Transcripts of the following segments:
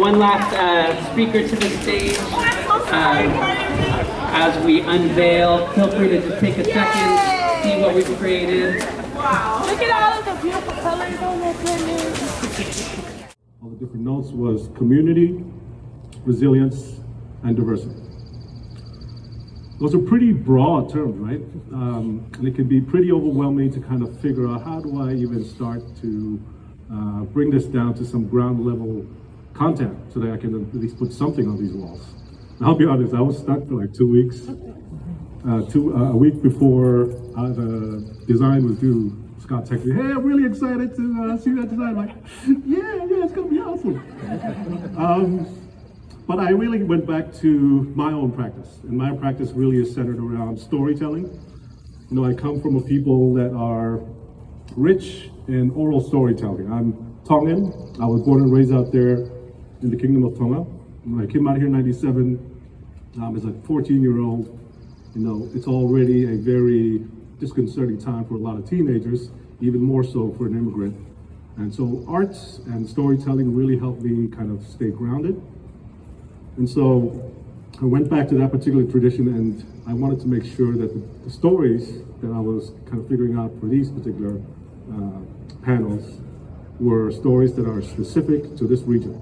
one last speaker to the stage. As we unveil, feel free to just take a second, see what we've created. Wow, look at all of the beautiful colors on that goodness. All the different notes was community, resilience, and diversity. Those are pretty broad terms, right? And it can be pretty overwhelming to kind of figure out how do I even start to bring this down to some ground level content so that I can at least put something on these walls. And I'll be honest, I was stuck for like 2 weeks. A week before the design was due, Scott texted me, "Hey, I'm really excited to see that design." I'm like, yeah, it's gonna be awesome. But I really went back to my own practice, and my practice really is centered around storytelling. You know, I come from a people that are rich in oral storytelling. I'm Tongan. I was born and raised out there in the Kingdom of Tonga. When I came out here in '97, as a 14-year-old, you know, it's already a very disconcerting time for a lot of teenagers, even more so for an immigrant. And so arts and storytelling really helped me kind of stay grounded. And so I went back to that particular tradition, and I wanted to make sure that the stories that I was kind of figuring out for these particular panels were stories that are specific to this region.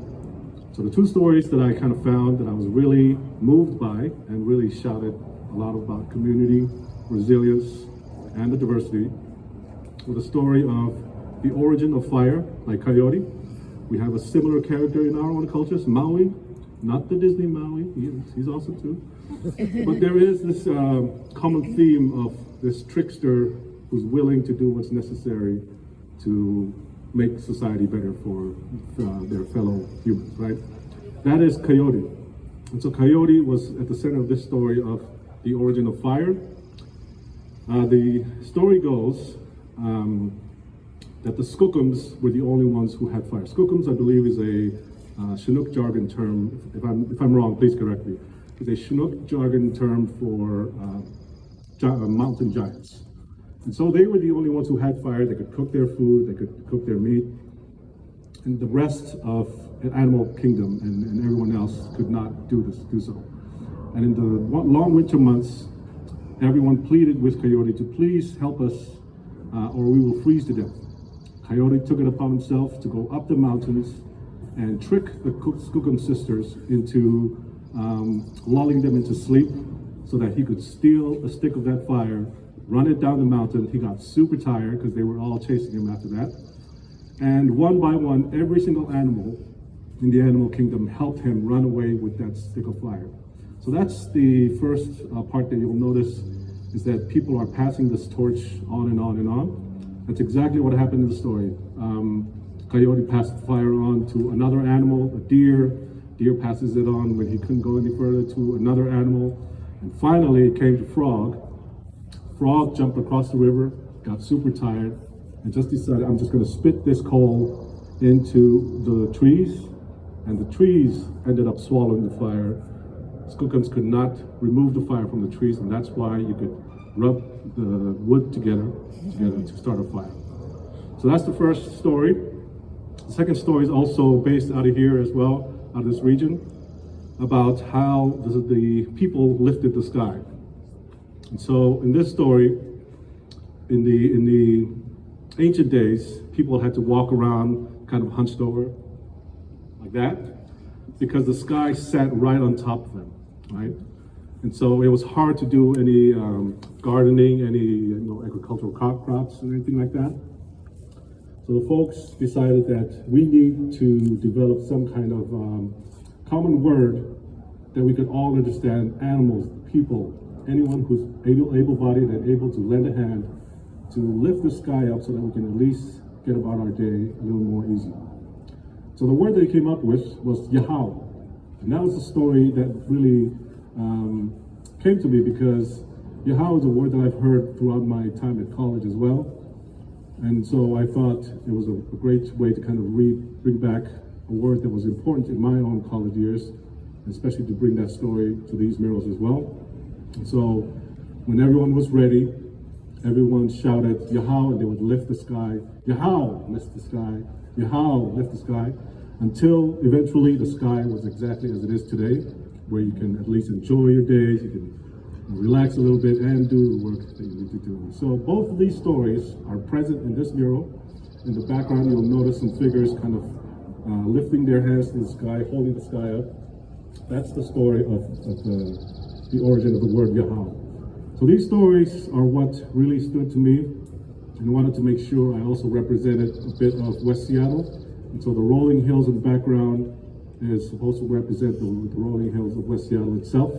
So the two stories that I kind of found that I was really moved by and really shouted a lot about community, resilience, and the diversity were the story of the origin of fire by Coyote. We have a similar character in our own cultures, Maui. Not the Disney Maui, he's awesome too. But there is this common theme of this trickster who's willing to do what's necessary to make society better for their fellow humans, right? That is Coyote. And so Coyote was at the center of this story of the origin of fire. The story goes that the Skookums were the only ones who had fire. Skookums, I believe, is a Chinook jargon term. If I'm wrong, please correct me. It's a Chinook jargon term for mountain giants. And so they were the only ones who had fire. They could cook their food, they could cook their meat, and the rest of the animal kingdom and everyone else could not do so. And in the long winter months, everyone pleaded with Coyote to please help us or we will freeze to death. Coyote took it upon himself to go up the mountains and trick the Skookum sisters into lulling them into sleep so that he could steal a stick of that fire, run it down the mountain. He got super tired because they were all chasing him after that. And one by one, every single animal in the animal kingdom helped him run away with that stick of fire. So that's the first part that you'll notice, is that people are passing this torch on and on and on. That's exactly what happened in the story. Coyote passed the fire on to another animal, a deer. Deer passes it on when he couldn't go any further to another animal. And finally it came to Frog. Frog jumped across the river, got super tired, and just decided, I'm just gonna spit this coal into the trees. And the trees ended up swallowing the fire. Skookums could not remove the fire from the trees, and that's why you could rub the wood together to start a fire. So that's the first story. The second story is also based out of here as well, out of this region, about how the people lifted the sky. And so in this story, in the ancient days, people had to walk around kind of hunched over like that, because the sky sat right on top of them, right? And so it was hard to do any gardening, any agricultural crops or anything like that. So the folks decided that we need to develop some kind of common word that we could all understand: animals, people, anyone who's able-bodied and able to lend a hand to lift the sky up so that we can at least get about our day a little more easy. So the word they came up with was Yahau. And that was the story that really came to me, because Yahau is a word that I've heard throughout my time at college as well. And so I thought it was a great way to kind of bring back a word that was important in my own college years, especially to bring that story to these murals as well. And so when everyone was ready, everyone shouted Yahau, and they would lift the sky. Yahau, lift the sky. Yahau, lift the sky. until eventually the sky was exactly as it is today, where you can at least enjoy your days, you can relax a little bit and do the work that you need to do. So both of these stories are present in this mural. In the background, you'll notice some figures kind of lifting their hands to the sky, holding the sky up. That's the story of the origin of the word Yahal. So these stories are what really stood to me, and I wanted to make sure I also represented a bit of West Seattle. And so the rolling hills in the background is supposed to represent the rolling hills of West Seattle itself.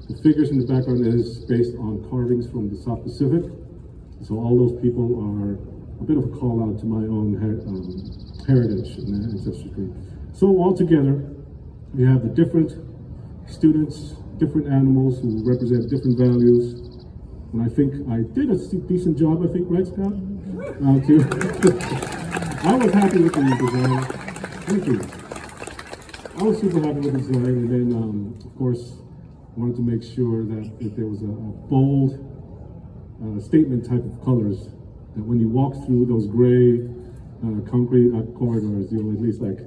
The figures in the background is based on carvings from the South Pacific. So all those people are a bit of a call out to my own heritage and ancestry. So all together, we have the different students, different animals who represent different values. And I think I did a decent job, I think, right, Scott? Too. I was happy with the design. Thank you. I was super happy with the design, and then, of course, wanted to make sure that if there was a bold statement type of colors, that when you walk through those gray concrete corridors, you'll at least, like,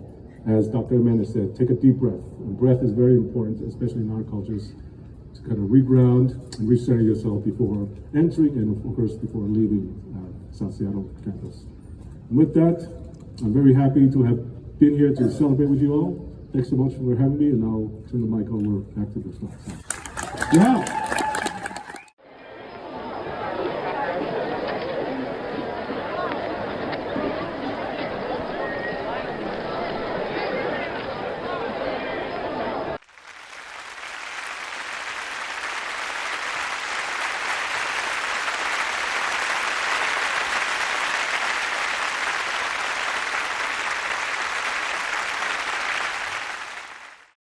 as Dr. Amanda said, take a deep breath. And breath is very important, especially in our cultures, to kind of reground and recenter yourself before entering and, of course, before leaving South Seattle campus. And with that, I'm very happy to have been here to celebrate with you all. Thanks so much for having me, and I'll turn the mic over back to the staff. Yeah.